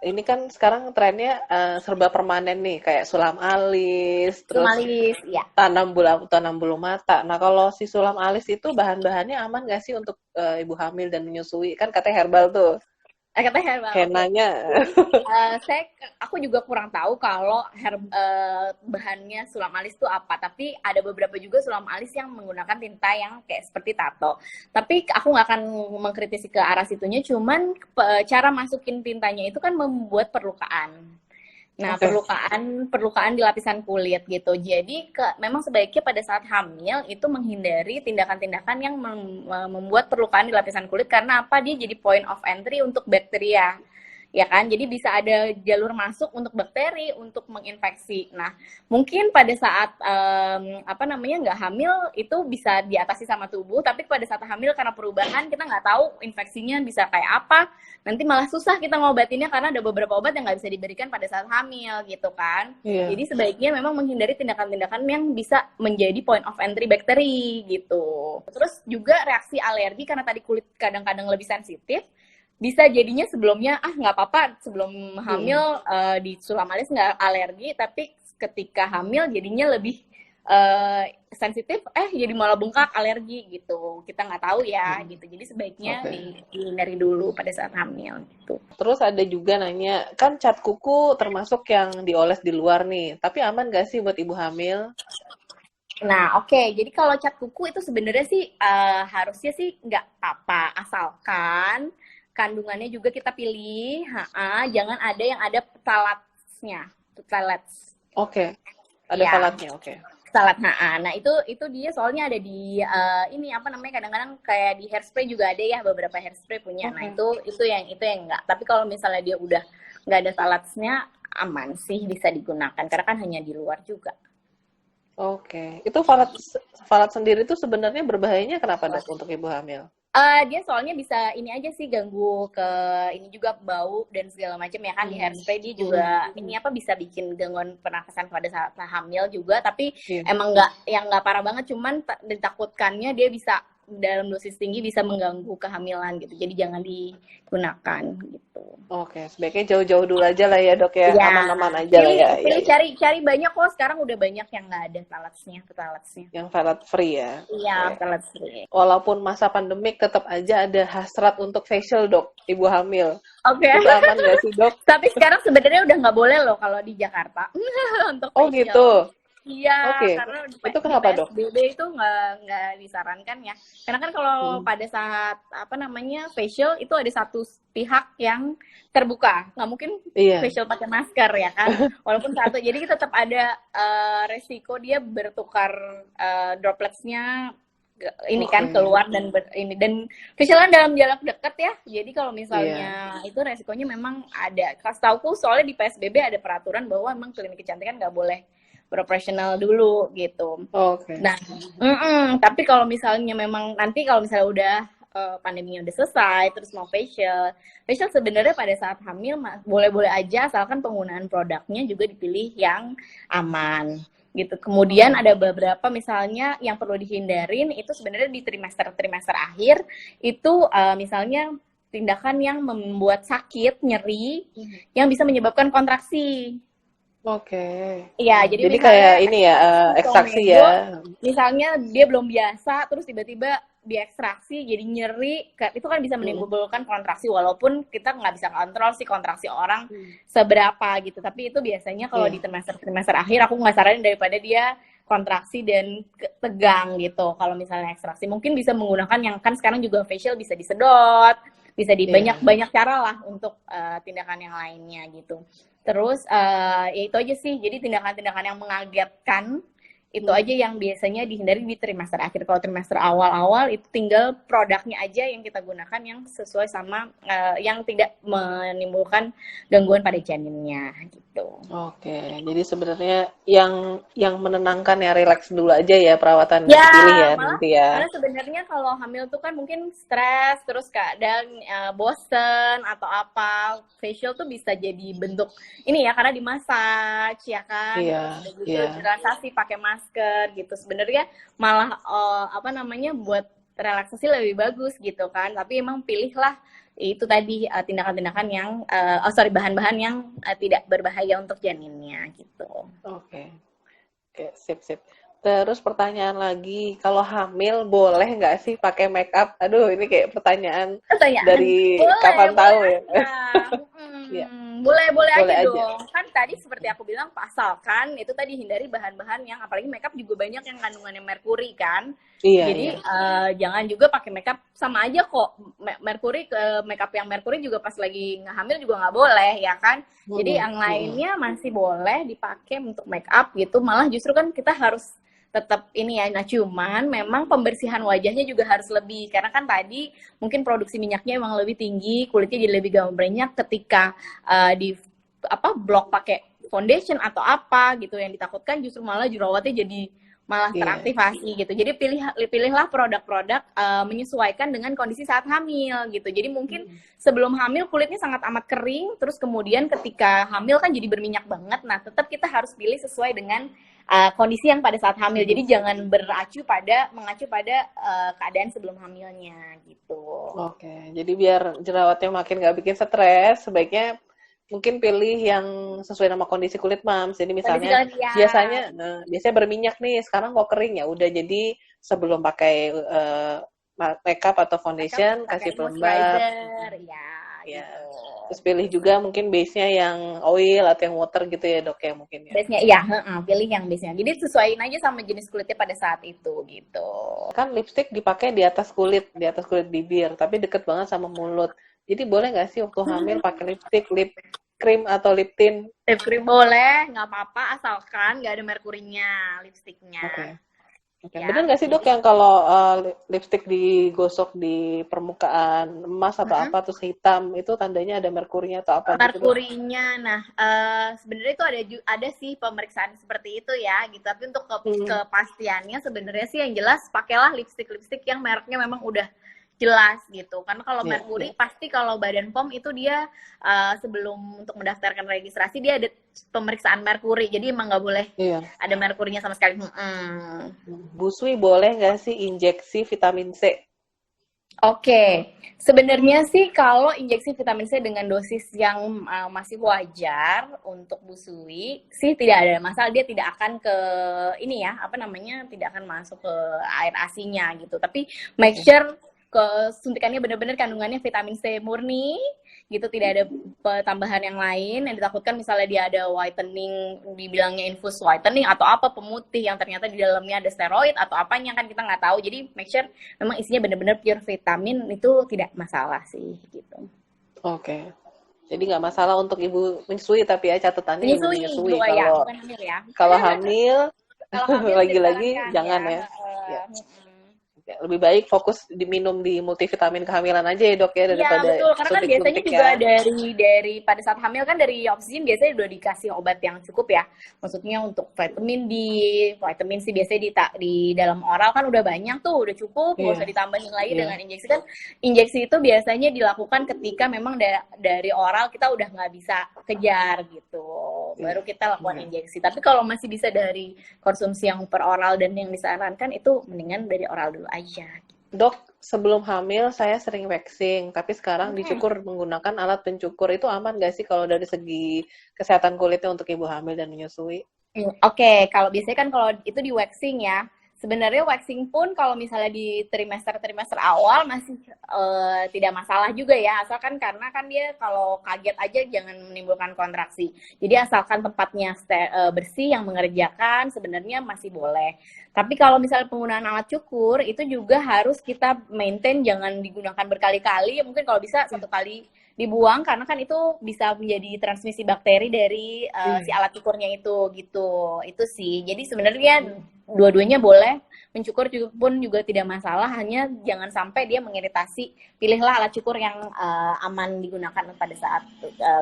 ini kan sekarang trennya serba permanen nih, kayak sulam alis, terus Sumalis, ya. tanam bulu mata. Nah, kalau si sulam alis itu bahan-bahannya aman nggak sih untuk ibu hamil dan menyusui? Kan katanya herbal tuh, Kata herbal, oke. henanya. Eh, saya aku juga kurang tahu kalau bahannya sulam alis itu apa, tapi ada beberapa juga sulam alis yang menggunakan tinta yang kayak seperti tato. Tapi aku nggak akan mengkritisi ke arah situnya, cuman cara masukin tintanya itu kan membuat perlukaan. Nah, Oke. perlukaan di lapisan kulit gitu. Jadi memang sebaiknya pada saat hamil itu menghindari tindakan-tindakan yang membuat perlukaan di lapisan kulit karena apa? Dia jadi point of entry untuk bakteria. Ya kan? Jadi bisa ada jalur masuk untuk bakteri untuk menginfeksi. Nah, mungkin pada saat apa namanya nggak hamil itu bisa diatasi sama tubuh, tapi pada saat hamil karena perubahan kita nggak tahu infeksinya bisa kayak apa. Nanti malah susah kita ngobatinnya karena ada beberapa obat yang nggak bisa diberikan pada saat hamil gitu kan. Iya. Jadi sebaiknya memang menghindari tindakan-tindakan yang bisa menjadi point of entry bakteri gitu. Terus juga reaksi alergi karena tadi kulit kadang-kadang lebih sensitif, bisa jadinya sebelumnya nggak apa-apa sebelum Mm-mm. hamil di sulam alis nggak alergi, tapi ketika hamil jadinya lebih sensitif, jadi malah bengkak alergi gitu, kita nggak tahu ya Mm-mm. gitu. Jadi sebaiknya Oke. dihindari dulu pada saat hamil gitu. Terus ada juga nanya, kan cat kuku termasuk yang dioles di luar nih, tapi aman nggak sih buat ibu hamil? Nah, oke. Jadi kalau cat kuku itu sebenarnya sih harusnya sih nggak apa-apa, asalkan kandungannya juga kita pilih. Jangan ada yang ada phthalates-nya, phthalates. Oke, ada Ya, falatnya, oke. phthalates. Nah itu dia soalnya ada di ini apa namanya kadang-kadang kayak di hairspray juga ada ya beberapa hairspray punya. Nah Oke. itu yang enggak. Tapi kalau misalnya dia udah nggak ada phthalates-nya aman sih bisa digunakan karena kan hanya di luar juga. Oke, itu falat sendiri itu sebenarnya berbahayanya kenapa dok untuk ibu hamil? Dia soalnya bisa ini aja sih ganggu ke ini juga bau dan segala macam ya kan di Hmm. hairspray dia Hmm. juga ini apa bisa bikin gangguan pernafasan pada saat hamil juga tapi Iya. emang nggak parah banget cuman ditakutkannya dia bisa dalam dosis tinggi bisa mengganggu kehamilan gitu jadi jangan digunakan gitu. Oke, sebaiknya jauh-jauh dulu aja lah ya dok ya, Ya, aman-aman aja lah ya, ya, pilih ya. cari banyak kok sekarang udah banyak yang nggak ada talasnya. Yang falat free ya. Iya, Oke. talas. Walaupun masa pandemik tetap aja ada hasrat untuk facial dok, ibu hamil. Oke. Itu aman nggak sih dok? Tapi sekarang sebenarnya udah nggak boleh loh kalau di Jakarta untuk Oh facial. gitu. Iya, Oke. karena Itu di kenapa dok? PSBB itu nggak disarankan ya. Karena kan kalau Hmm. pada saat apa namanya facial itu ada satu pihak yang terbuka, nggak mungkin Iya. facial pakai masker ya kan. Walaupun satu, jadi tetap ada resiko dia bertukar dropletsnya ini kan Oke. keluar dan ini dan facialan dalam jarak dekat ya. Jadi kalau Iya. misalnya itu resikonya memang ada. Kasih tauku soalnya di PSBB ada peraturan bahwa memang klinik kecantikan nggak boleh profesional dulu gitu. Oke. Nah, tapi kalau misalnya memang nanti kalau misalnya udah pandeminya udah selesai terus mau facial sebenarnya pada saat hamil boleh-boleh aja asalkan penggunaan produknya juga dipilih yang aman gitu. Kemudian Oke. ada beberapa misalnya yang perlu dihindarin itu sebenarnya di trimester akhir itu misalnya tindakan yang membuat sakit, nyeri yang bisa menyebabkan kontraksi. Oke. Iya, jadi Jadi kayak misalnya ini ya, ekstraksi komedo, ya. misalnya dia belum biasa, terus tiba-tiba diekstraksi jadi nyeri, itu kan bisa Mm. menimbulkan kontraksi, walaupun kita nggak bisa kontrol sih kontraksi orang Hmm. seberapa gitu, tapi itu biasanya kalau di Iya. trimester akhir aku nggak saranin daripada dia kontraksi dan tegang gitu. Kalau misalnya ekstraksi, mungkin bisa menggunakan yang kan sekarang juga facial bisa disedot, bisa di Iya. banyak cara lah untuk tindakan yang lainnya gitu. Terus ya itu aja sih. Jadi tindakan-tindakan yang mengagetkan itu Hmm. aja yang biasanya dihindari di trimester akhir. Kalau trimester awal-awal itu tinggal produknya aja yang kita gunakan yang sesuai sama yang tidak menimbulkan gangguan pada janinnya gitu. Oke, jadi sebenarnya yang menenangkan ya relax dulu aja ya perawatan Ya, dipilih ya malah nanti ya. malah sebenarnya kalau hamil tuh kan mungkin stres, terus kadang bosen atau apa, facial tuh bisa jadi bentuk ini ya karena dimassage ya kan, Iya, terus udah gitu iya. relaksasi pakai masker gitu. Sebenarnya malah apa namanya buat relaksasi lebih bagus gitu kan. Tapi emang pilihlah itu tadi tindakan-tindakan yang bahan-bahan yang tidak berbahaya untuk janinnya gitu. Oke. Oke, sip, sip. Terus pertanyaan lagi, kalau hamil boleh nggak sih pakai make up? Aduh, ini kayak pertanyaan Pertanyaan, dari boleh, kapan tahu ya? aja. Iya, Boleh boleh aja aja. dong. Kan tadi seperti aku bilang, asalkan itu tadi hindari bahan-bahan yang, apalagi makeup juga banyak yang kandungannya merkuri kan. Iya, Jadi iya. jangan juga pakai makeup sama aja kok. Merkuri makeup yang merkuri juga pas lagi hamil juga nggak boleh ya kan. Jadi Mm-mm, yang mm-mm. lainnya masih boleh dipakai untuk makeup gitu. Malah justru kan kita harus tetap ini ya. Nah, cuman memang pembersihan wajahnya juga harus lebih karena kan tadi mungkin produksi minyaknya emang lebih tinggi, kulitnya jadi lebih gampang berenyak ketika di blok pakai foundation atau apa gitu, yang ditakutkan justru malah jerawatnya jadi malah Iya. teraktivasi gitu. Jadi pilihlah produk-produk menyesuaikan dengan kondisi saat hamil gitu. Jadi mungkin Mm-mm. sebelum hamil kulitnya sangat amat kering, terus kemudian ketika hamil kan jadi berminyak banget. Nah, tetap kita harus pilih sesuai dengan kondisi yang pada saat hamil. Jadi Kondisi. jangan mengacu pada keadaan sebelum hamilnya gitu. Oke, jadi biar jerawatnya makin nggak bikin stres, sebaiknya mungkin pilih yang sesuai nama kondisi kulit Mams. Jadi Kondisi misalnya kalian biasanya berminyak nih, sekarang kok kering ya udah jadi sebelum pakai makeup atau makeup foundation pakai kasih pelembab. moisturizer ya Ya. gitu. Terus pilih juga mungkin base-nya yang oil atau yang water gitu ya, Dok ya mungkin ya. Base-nya iya, pilih yang base-nya. Jadi sesuaiin aja sama jenis kulitnya pada saat itu gitu. Kan lipstick dipakai di atas kulit bibir, tapi deket banget sama mulut. Jadi boleh nggak sih waktu hamil pakai lipstick, lip cream atau lip tint? Lip cream boleh, nggak apa-apa asalkan nggak ada merkurinya lipstiknya. Oke. Oke. Ya, Bener nggak sih dok jadi yang kalau lipstick digosok di permukaan emas atau apa terus hitam itu tandanya ada merkurinya atau apa gitu dok? merkurinya, nah sebenarnya itu ada sih pemeriksaan seperti itu ya, gitu. Tapi untuk Hmm. kepastiannya sebenarnya sih yang jelas pakailah lipstick yang mereknya memang udah jelas gitu. Karena kalau Iya, merkuri iya. pasti kalau Badan POM itu dia sebelum untuk mendaftarkan registrasi dia ada pemeriksaan merkuri. Jadi emang nggak boleh Iya. ada merkurinya sama sekali. Busui boleh nggak sih injeksi vitamin C? Oke, sebenarnya sih kalau injeksi vitamin C dengan dosis yang masih wajar untuk busui sih tidak ada masalah, dia tidak akan ke ini ya, apa namanya, tidak akan masuk ke air asinya gitu. Tapi make Oke. sure suntikannya benar-benar kandungannya vitamin C murni gitu, tidak ada tambahan yang lain yang ditakutkan misalnya dia ada whitening, dibilangnya infus whitening atau apa pemutih yang ternyata di dalamnya ada steroid atau apanya kan kita nggak tahu. Jadi make sure memang isinya benar-benar pure vitamin, itu tidak masalah sih gitu. Oke. Jadi nggak masalah untuk ibu menyusui tapi ya catatannya ibu Menyusui menyusui. bu ya, Kalau bukan hamil ya. kalau hamil Kalau hamil tidak lagi-lagi disarankan ya. jangan ya. Ya. Ya, lebih baik fokus diminum di multivitamin kehamilan aja ya dok ya Iya daripada betul, karena kan biasanya suntik-suntik juga ya. dari pada saat hamil kan dari oksigen biasanya udah dikasih obat yang cukup ya. Maksudnya untuk vitamin D, vitamin C biasanya di dalam oral kan udah banyak tuh, udah cukup, nggak Iya, usah ditambahin lagi iya, dengan injeksi. Kan injeksi itu biasanya dilakukan ketika memang dari oral kita udah nggak bisa kejar gitu, iya, baru kita lakukan iya. injeksi. Tapi kalau masih bisa dari konsumsi yang per oral dan yang disarankan itu mendingan dari oral dulu aja. Dok, sebelum hamil saya sering waxing, tapi sekarang Hmm. dicukur menggunakan alat pencukur. Itu aman nggak sih kalau dari segi kesehatan kulitnya untuk ibu hamil dan menyusui? Oke, kalau biasanya kan kalau itu di waxing ya. Sebenarnya waxing pun kalau misalnya di trimester awal masih tidak masalah juga ya, asalkan karena kan dia kalau kaget aja jangan menimbulkan kontraksi. Jadi asalkan tempatnya bersih yang mengerjakan sebenarnya masih boleh. Tapi kalau misalnya penggunaan alat cukur itu juga harus kita maintain, jangan digunakan berkali-kali. Mungkin kalau bisa satu kali dibuang karena kan itu bisa menjadi transmisi bakteri dari si Iya. alat cukurnya itu gitu. Itu sih. Jadi sebenarnya dua-duanya boleh, mencukur pun juga tidak masalah, hanya jangan sampai dia mengiritasi. Pilihlah alat cukur yang aman digunakan pada saat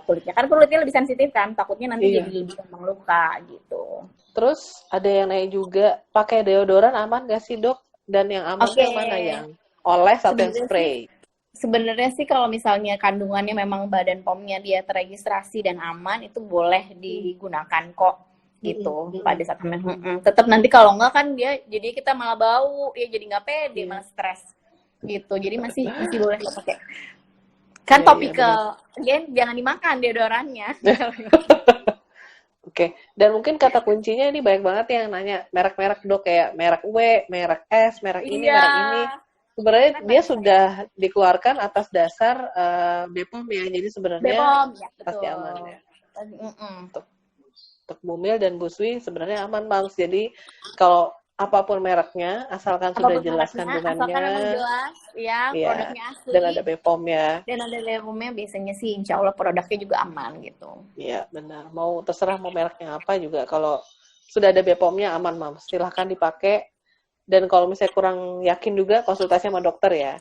kulitnya. Karena kulitnya lebih sensitif kan, takutnya nanti Iya. jadi lebih gampang luka gitu. Terus ada yang nanya juga, pakai deodoran aman nggak sih dok? Dan yang aman tuh Oke, yang mana, yang oles atau yang spray? sebenarnya sih kalau misalnya kandungannya memang Badan POM-nya dia terregistrasi dan aman, itu boleh digunakan kok gitu pada saat hamil. Tetap nanti kalau enggak kan dia jadi kita malah bau, ya jadi nggak pede, Iya. malah stres gitu. Jadi masih boleh pakai. Kan Iya, iya, benar. topikal, again, jangan dimakan deodorannya. Oke, dan mungkin kata kuncinya ini banyak banget yang nanya merek-merek dok, kayak merek W, merek S, merek ini, Iya, merek ini. Sebenarnya kan dia banyak sudah dikeluarkan atas dasar BPOM ya, jadi sebenarnya Bepom, ya pasti aman betul. ya. Mm-mm. Untuk Bumil dan Buswi sebenarnya aman Mams. Jadi kalau apapun mereknya, asalkan sudah Apapun jelas mereknya, asalkan memang kandungannya, jelas, ya ya, produknya dan asli, ada BPOM ya. dan ada Bepomnya, biasanya sih insya Allah produknya juga aman gitu. Iya, benar. Mau terserah mau mereknya apa juga, kalau sudah ada BPOM-nya aman Mams. Silahkan dipakai. Dan kalau misalnya kurang yakin juga konsultasi sama dokter ya.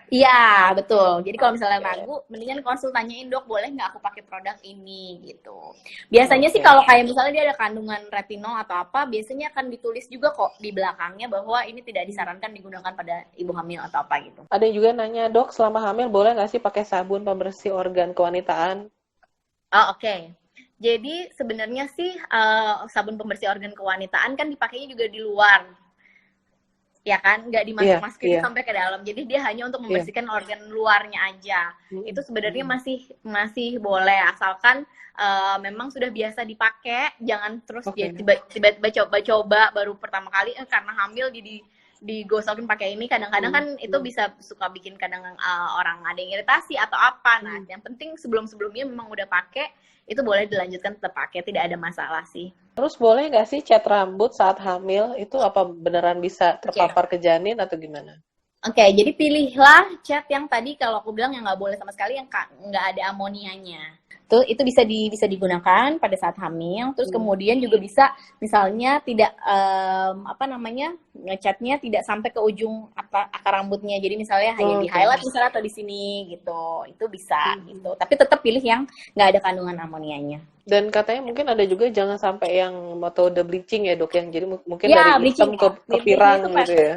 Iya, betul. Jadi kalau misalnya Oke. ragu, mendingan konsul tanyain dok, boleh nggak aku pakai produk ini gitu. Biasanya sih Oke. kalau kayak misalnya dia ada kandungan retinol atau apa, biasanya akan ditulis juga kok di belakangnya bahwa ini tidak disarankan digunakan pada ibu hamil atau apa gitu. Ada yang juga nanya, dok, selama hamil boleh nggak sih pakai sabun pembersih organ kewanitaan? Oh, oke. Jadi sebenarnya sih sabun pembersih organ kewanitaan kan dipakainya juga di luar, ya kan, nggak Iya, dimasuk-masukin iya, sampai ke dalam. Jadi dia hanya untuk iya. membersihkan organ luarnya aja. Mm, Itu sebenarnya mm. masih boleh, asalkan memang sudah biasa dipakai. Jangan terus ya Oke. tiba-tiba coba-coba baru pertama kali karena hamil jadi digosokin pakai ini. Kadang-kadang Mm, kan itu mm. bisa suka bikin kadang orang ada yang iritasi atau apa. Nah, Mm. yang penting sebelum-sebelumnya memang udah pakai, itu boleh dilanjutkan tetap pakai, tidak ada masalah sih. Terus boleh nggak sih cat rambut saat hamil? Itu apa beneran bisa Oke. Okay. terpapar ke janin atau gimana? Oke, jadi pilihlah cat yang tadi kalau aku bilang yang nggak boleh sama sekali, yang nggak ada amonianya. Tuh, itu bisa digunakan pada saat hamil. Terus kemudian juga bisa misalnya tidak apa namanya, ngecatnya tidak sampai ke ujung akar rambutnya. Jadi misalnya hanya di highlight misalnya atau di sini gitu. Itu bisa gitu. Tapi tetap pilih yang nggak ada kandungan amonianya. Dan katanya mungkin ada juga jangan sampai yang metode bleaching ya dok, yang jadi mungkin Ya, dari hitam ke pirang gitu ya.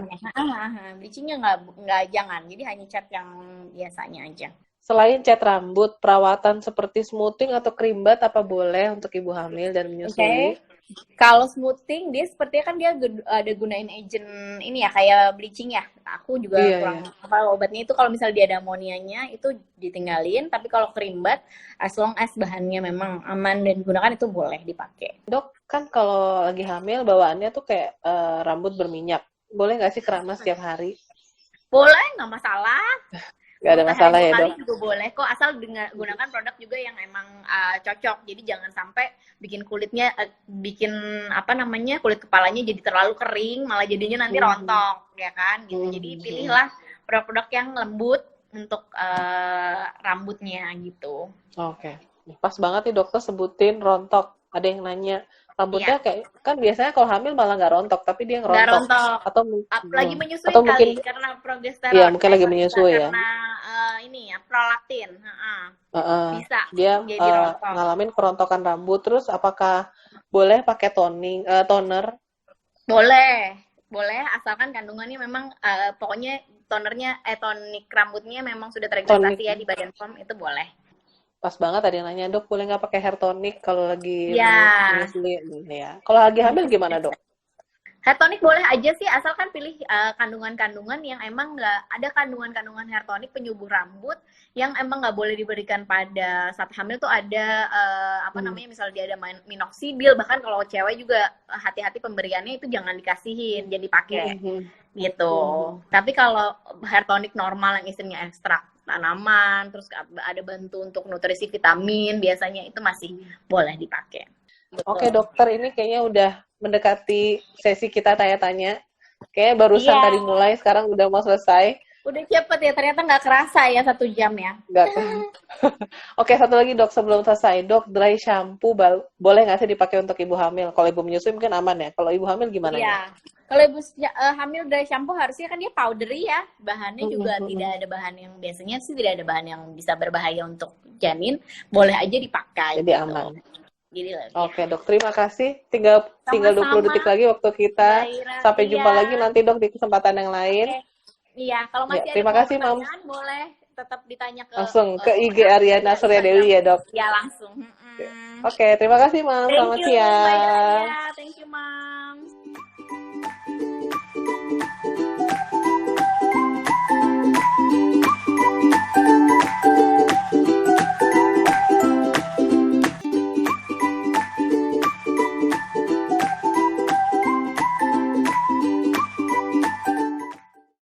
Bleachingnya nggak jangan. Jadi hanya cat yang biasanya aja. Selain cat rambut, perawatan seperti smoothing atau krimbat apa boleh untuk ibu hamil dan menyusui? Okay. Kalau smoothing, dia sepertinya kan dia ada gunain agent ini ya, kayak bleaching ya. Aku juga kurang apa obatnya itu, kalau misalnya dia ada amonianya itu ditinggalin. Tapi kalau krimbat, as long as bahannya memang aman dan digunakan, itu boleh dipakai. Dok, kan kalau lagi hamil bawaannya tuh kayak rambut berminyak. Boleh nggak sih keramas setiap hari? Boleh, nggak masalah. Gak ada masalah ya dok? Juga boleh kok, asal gunakan produk juga yang emang cocok. Jadi jangan sampai bikin kulitnya, bikin apa namanya, kulit kepalanya jadi terlalu kering, malah jadinya nanti rontok, ya kan? Gitu. Jadi pilihlah produk-produk yang lembut untuk rambutnya gitu. Oke. Pas banget nih dokter sebutin rontok. Ada yang nanya, rambutnya kayak, kan biasanya kalau hamil malah nggak rontok, tapi dia ngerontok. Nggak rontok. Atau lagi menyusui atau kali, mungkin, karena progesteron. Iya, mungkin lagi menyusui ya. Karena ini ya, prolaktin. Bisa dia jadi rontok. ngalamin kerontokan rambut. Terus apakah boleh pakai toner? Boleh, asalkan kandungannya memang pokoknya tonernya, tonik rambutnya memang sudah terregistrasi ya di Badan POM, itu boleh. Pas banget tadi nanya, dok boleh nggak pakai hair tonic kalau lagi menyusui ya? Kalau lagi hamil gimana dok? Hair tonic boleh aja sih, asalkan pilih kandungan-kandungan yang emang nggak ada kandungan-kandungan hair tonic penyubur rambut yang emang nggak boleh diberikan pada saat hamil. Tuh ada apa namanya, misalnya dia ada minoxidil, bahkan kalau cewek juga hati-hati pemberiannya, itu jangan dikasihin, jadi pakai gitu. Tapi kalau hair tonic normal yang isinya ekstrak tanaman, terus ada bantu untuk nutrisi vitamin, biasanya itu masih boleh dipakai. Oke dokter, ini kayaknya udah mendekati sesi kita tanya-tanya. Kayaknya barusan tadi mulai, sekarang udah mau selesai. Udah cepet ya, ternyata nggak kerasa ya 1 jam ya. Nggak. Oke, satu lagi dok sebelum selesai. Dok, dry shampoo boleh nggak sih dipakai untuk ibu hamil? Kalau ibu menyusui mungkin aman ya. Kalau ibu hamil gimana? Iya. Kalau ibu hamil, dry shampoo harusnya kan dia powdery ya. Bahannya juga tidak ada bahan yang, biasanya sih tidak ada bahan yang bisa berbahaya untuk janin. Boleh aja dipakai. Jadi gitu. Aman. Oke dok, terima kasih. Tinggal 20 detik lagi waktu kita. Sampai jumpa lagi nanti dok di kesempatan yang lain. Iya, kalau masih terima ada kasih, pertanyaan boleh tetap ditanya langsung ke IG Aryana Surya Dewi ya dok. Ya langsung. Oke, terima kasih Mam. Selamat siang. Thank you Mam.